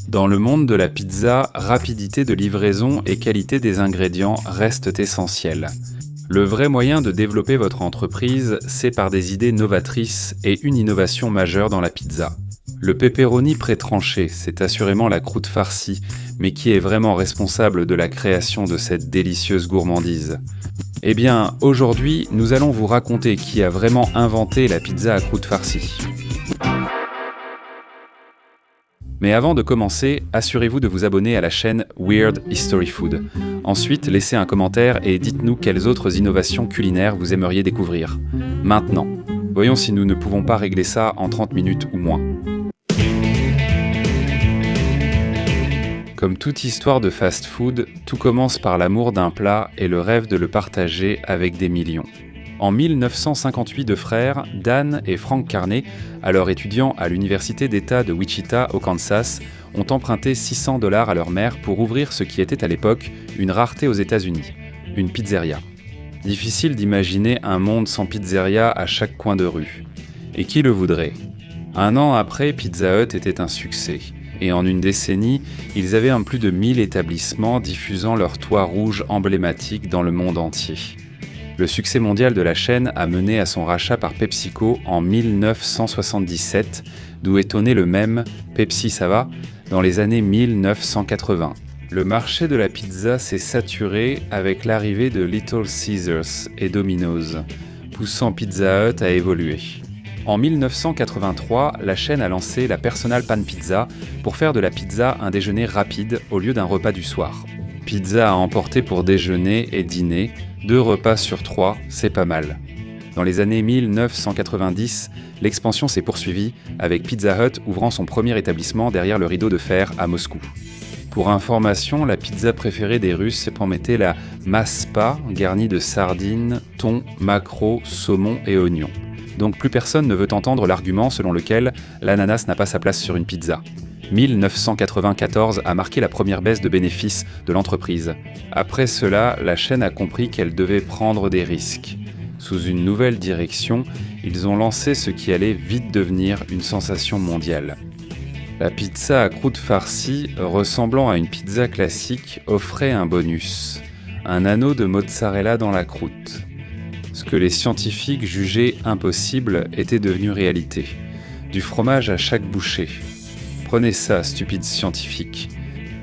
Dans le monde de la pizza, rapidité de livraison et qualité des ingrédients restent essentiels. Le vrai moyen de développer votre entreprise, c'est par des idées novatrices et une innovation majeure dans la pizza. Le pepperoni pré-tranché, c'est assurément la croûte farcie, mais qui est vraiment responsable de la création de cette délicieuse gourmandise? Eh bien, aujourd'hui, nous allons vous raconter qui a vraiment inventé la pizza à croûte farcie. Mais avant de commencer, assurez-vous de vous abonner à la chaîne Weird History Food. Ensuite, laissez un commentaire et dites-nous quelles autres innovations culinaires vous aimeriez découvrir. Maintenant, voyons si nous ne pouvons pas régler ça en 30 minutes ou moins. Comme toute histoire de fast-food, tout commence par l'amour d'un plat et le rêve de le partager avec des millions. En 1958, deux frères, Dan et Frank Carney, alors étudiants à l'université d'État de Wichita au Kansas, ont emprunté $600 à leur mère pour ouvrir ce qui était à l'époque une rareté aux États-Unis, une pizzeria. Difficile d'imaginer un monde sans pizzeria à chaque coin de rue. Et qui le voudrait? Un an après, Pizza Hut était un succès. Et en une décennie, ils avaient plus de 1000 établissements diffusant leur toit rouge emblématique dans le monde entier. Le succès mondial de la chaîne a mené à son rachat par PepsiCo en 1977, d'où est né le mème « Pepsi ça va ?» dans les années 1980. Le marché de la pizza s'est saturé avec l'arrivée de Little Caesars et Domino's, poussant Pizza Hut à évoluer. En 1983, la chaîne a lancé la Personal Pan Pizza pour faire de la pizza un déjeuner rapide au lieu d'un repas du soir. Pizza à emporter pour déjeuner et dîner, 2 repas sur 3, c'est pas mal. Dans les années 1990, l'expansion s'est poursuivie avec Pizza Hut ouvrant son premier établissement derrière le rideau de fer à Moscou. Pour information, la pizza préférée des Russes promettait la maspa, garnie de sardines, thon, maquereau, saumon et oignons. Donc plus personne ne veut entendre l'argument selon lequel l'ananas n'a pas sa place sur une pizza. 1994 a marqué la première baisse de bénéfices de l'entreprise. Après cela, la chaîne a compris qu'elle devait prendre des risques. Sous une nouvelle direction, ils ont lancé ce qui allait vite devenir une sensation mondiale. La pizza à croûte farcie, ressemblant à une pizza classique, offrait un bonus, un anneau de mozzarella dans la croûte. Ce que les scientifiques jugeaient impossible était devenu réalité. Du fromage à chaque bouchée. Prenez ça, stupides scientifiques.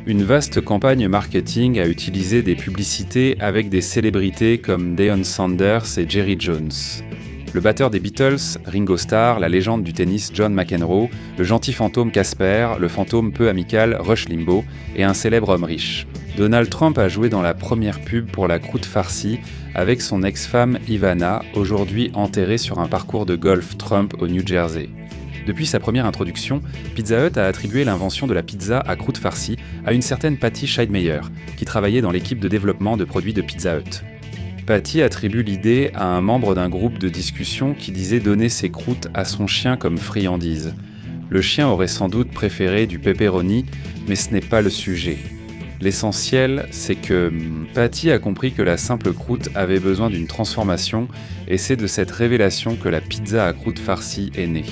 Une vaste campagne marketing a utilisé des publicités avec des célébrités comme Deion Sanders et Jerry Jones. Le batteur des Beatles, Ringo Starr, la légende du tennis John McEnroe, le gentil fantôme Casper, le fantôme peu amical Rush Limbaugh et un célèbre homme riche. Donald Trump a joué dans la première pub pour la croûte farcie avec son ex-femme Ivana, aujourd'hui enterrée sur un parcours de golf Trump au New Jersey. Depuis sa première introduction, Pizza Hut a attribué l'invention de la pizza à croûte farcie à une certaine Patty Scheidmeyer, qui travaillait dans l'équipe de développement de produits de Pizza Hut. Patty attribue l'idée à un membre d'un groupe de discussion qui disait donner ses croûtes à son chien comme friandise. Le chien aurait sans doute préféré du pepperoni, mais ce n'est pas le sujet. L'essentiel, c'est que Patty a compris que la simple croûte avait besoin d'une transformation, et c'est de cette révélation que la pizza à croûte farcie est née.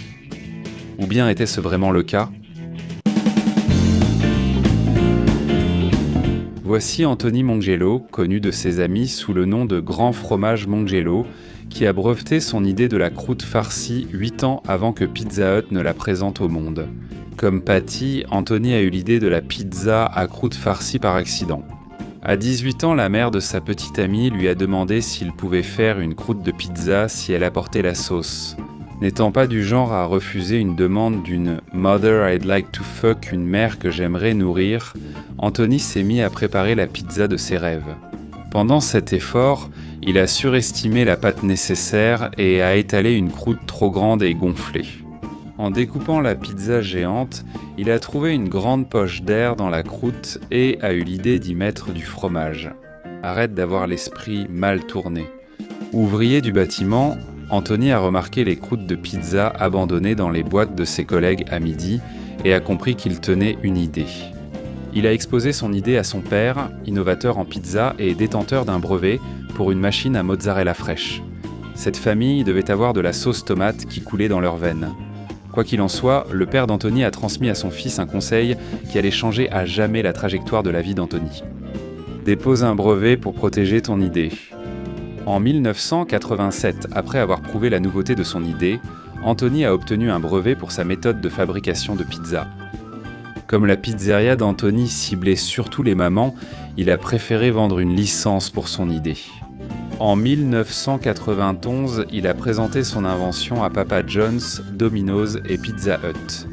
Ou bien était-ce vraiment le cas? Voici Anthony Mongelo, connu de ses amis sous le nom de Grand Fromage Mongelo, qui a breveté son idée de la croûte farcie 8 ans avant que Pizza Hut ne la présente au monde. Comme Patty, Anthony a eu l'idée de la pizza à croûte farcie par accident. À 18 ans, la mère de sa petite amie lui a demandé s'il pouvait faire une croûte de pizza si elle apportait la sauce. N'étant pas du genre à refuser une demande d'une « Mother I'd like to fuck, une mère que j'aimerais nourrir », Anthony s'est mis à préparer la pizza de ses rêves. Pendant cet effort, il a surestimé la pâte nécessaire et a étalé une croûte trop grande et gonflée. En découpant la pizza géante, il a trouvé une grande poche d'air dans la croûte et a eu l'idée d'y mettre du fromage. Arrête d'avoir l'esprit mal tourné. Ouvrier du bâtiment, Anthony a remarqué les croûtes de pizza abandonnées dans les boîtes de ses collègues à midi et a compris qu'il tenait une idée. Il a exposé son idée à son père, innovateur en pizza et détenteur d'un brevet pour une machine à mozzarella fraîche. Cette famille devait avoir de la sauce tomate qui coulait dans leurs veines. Quoi qu'il en soit, le père d'Anthony a transmis à son fils un conseil qui allait changer à jamais la trajectoire de la vie d'Anthony. Dépose un brevet pour protéger ton idée. En 1987, après avoir prouvé la nouveauté de son idée, Anthony a obtenu un brevet pour sa méthode de fabrication de pizza. Comme la pizzeria d'Anthony ciblait surtout les mamans, il a préféré vendre une licence pour son idée. En 1991, il a présenté son invention à Papa John's, Domino's et Pizza Hut.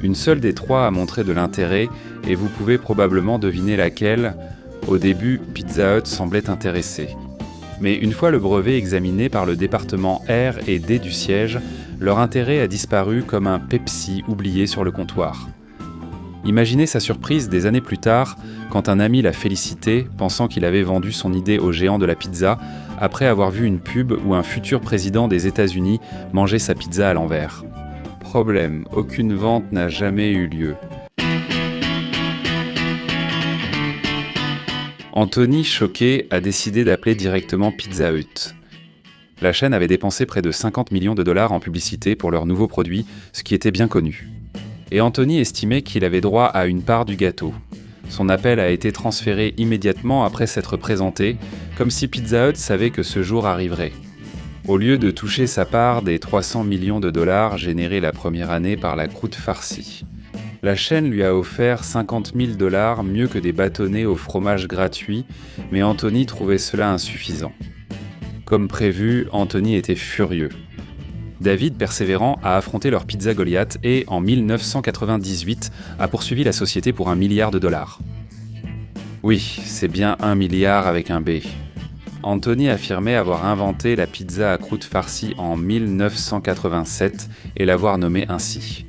Une seule des trois a montré de l'intérêt et vous pouvez probablement deviner laquelle. Au début, Pizza Hut semblait intéressé. Mais une fois le brevet examiné par le département R et D du siège, leur intérêt a disparu comme un Pepsi oublié sur le comptoir. Imaginez sa surprise des années plus tard, quand un ami l'a félicité, pensant qu'il avait vendu son idée au géant de la pizza, après avoir vu une pub où un futur président des États-Unis mangeait sa pizza à l'envers. Problème, aucune vente n'a jamais eu lieu. Anthony, choqué, a décidé d'appeler directement Pizza Hut. La chaîne avait dépensé près de 50 millions de dollars en publicité pour leur nouveau produit, ce qui était bien connu. Et Anthony estimait qu'il avait droit à une part du gâteau. Son appel a été transféré immédiatement après s'être présenté, comme si Pizza Hut savait que ce jour arriverait. Au lieu de toucher sa part des 300 millions de dollars générés la première année par la croûte farcie. La chaîne lui a offert 50 000 $, mieux que des bâtonnets au fromage gratuit, mais Anthony trouvait cela insuffisant. Comme prévu, Anthony était furieux. David, persévérant, a affronté leur pizza Goliath et, en 1998, a poursuivi la société pour $1 milliard. Oui, c'est bien 1 milliard avec un B. Anthony affirmait avoir inventé la pizza à croûte farcie en 1987 et l'avoir nommée ainsi.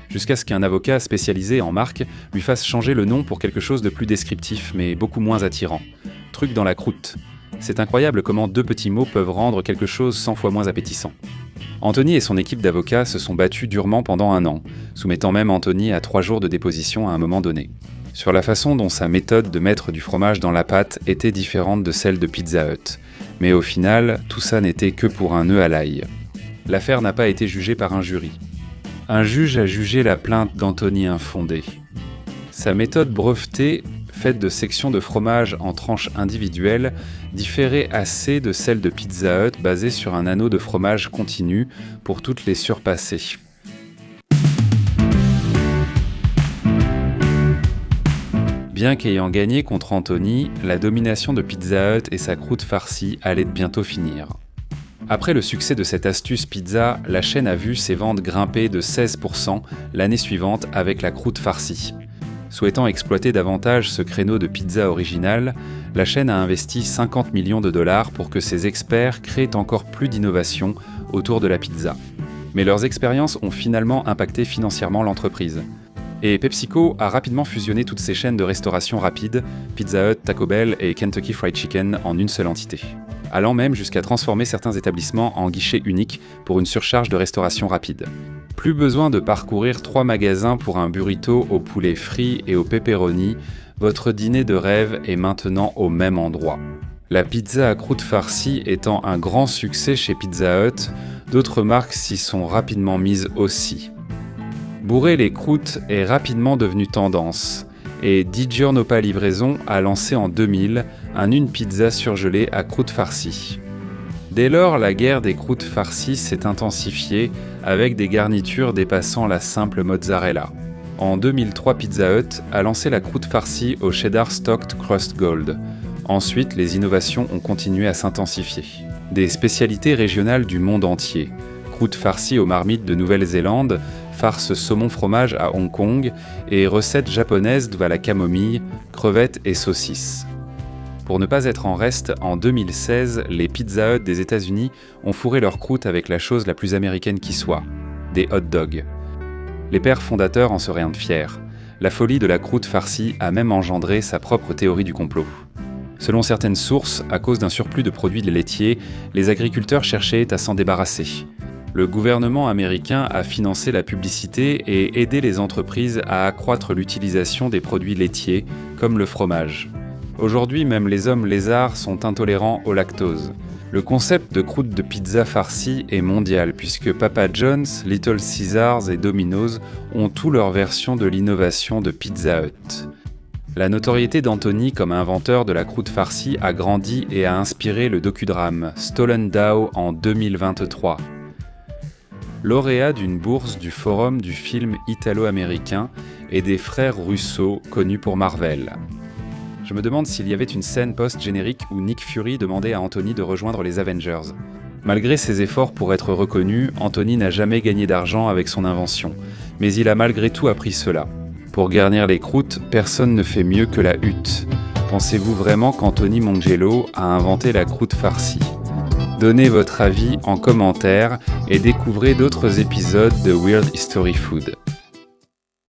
Jusqu'à ce qu'un avocat spécialisé en marque lui fasse changer le nom pour quelque chose de plus descriptif, mais beaucoup moins attirant. Truc dans la croûte. C'est incroyable comment deux petits mots peuvent rendre quelque chose 100 fois moins appétissant. Anthony et son équipe d'avocats se sont battus durement pendant 1 an, soumettant même Anthony à 3 jours de déposition à un moment donné, sur la façon dont sa méthode de mettre du fromage dans la pâte était différente de celle de Pizza Hut. Mais au final, tout ça n'était que pour un nœud à l'ail. L'affaire n'a pas été jugée par un jury. Un juge a jugé la plainte d'Anthony infondée. Sa méthode brevetée, faite de sections de fromage en tranches individuelles, différait assez de celle de Pizza Hut basée sur un anneau de fromage continu pour toutes les surpasser. Bien qu'ayant gagné contre Anthony, la domination de Pizza Hut et sa croûte farcie allait bientôt finir. Après le succès de cette astuce pizza, la chaîne a vu ses ventes grimper de 16% l'année suivante avec la croûte farcie. Souhaitant exploiter davantage ce créneau de pizza originale, la chaîne a investi 50 millions de dollars pour que ses experts créent encore plus d'innovations autour de la pizza. Mais leurs expériences ont finalement impacté financièrement l'entreprise. Et PepsiCo a rapidement fusionné toutes ces chaînes de restauration rapide, Pizza Hut, Taco Bell et Kentucky Fried Chicken en une seule entité, allant même jusqu'à transformer certains établissements en guichets uniques pour une surcharge de restauration rapide. Plus besoin de parcourir 3 magasins pour un burrito au poulet frit et au pepperoni, votre dîner de rêve est maintenant au même endroit. La pizza à croûte farcie étant un grand succès chez Pizza Hut, d'autres marques s'y sont rapidement mises aussi. Bourrer les croûtes est rapidement devenu tendance, et Di Giornopa Livraison a lancé en 2000 une pizza surgelée à croûte farcie. Dès lors, la guerre des croûtes farcies s'est intensifiée avec des garnitures dépassant la simple mozzarella. En 2003, Pizza Hut a lancé la croûte farcie au cheddar stocked crust gold. Ensuite, les innovations ont continué à s'intensifier. Des spécialités régionales du monde entier. Croûte farcie aux marmites de Nouvelle-Zélande, farce saumon fromage à Hong Kong et recettes japonaises à la camomille, crevettes et saucisses. Pour ne pas être en reste, en 2016, les Pizza Hut des États-Unis ont fourré leur croûte avec la chose la plus américaine qui soit, des hot dogs. Les pères fondateurs en seraient fiers. La folie de la croûte farcie a même engendré sa propre théorie du complot. Selon certaines sources, à cause d'un surplus de produits laitiers, les agriculteurs cherchaient à s'en débarrasser. Le gouvernement américain a financé la publicité et aidé les entreprises à accroître l'utilisation des produits laitiers, comme le fromage. Aujourd'hui, même les hommes lézards sont intolérants au lactose. Le concept de croûte de pizza farcie est mondial puisque Papa John's, Little Caesars et Domino's ont tous leur version de l'innovation de Pizza Hut. La notoriété d'Anthony comme inventeur de la croûte farcie a grandi et a inspiré le docudrame Stolen Dough en 2023. Lauréat d'une bourse du Forum du film italo-américain et des frères Russo, connus pour Marvel. Je me demande s'il y avait une scène post-générique où Nick Fury demandait à Anthony de rejoindre les Avengers. Malgré ses efforts pour être reconnu, Anthony n'a jamais gagné d'argent avec son invention, mais il a malgré tout appris cela. Pour garnir les croûtes, personne ne fait mieux que la hutte. Pensez-vous vraiment qu'Anthony Mongelo a inventé la croûte farcie ? Donnez votre avis en commentaire et découvrez d'autres épisodes de Weird History Food.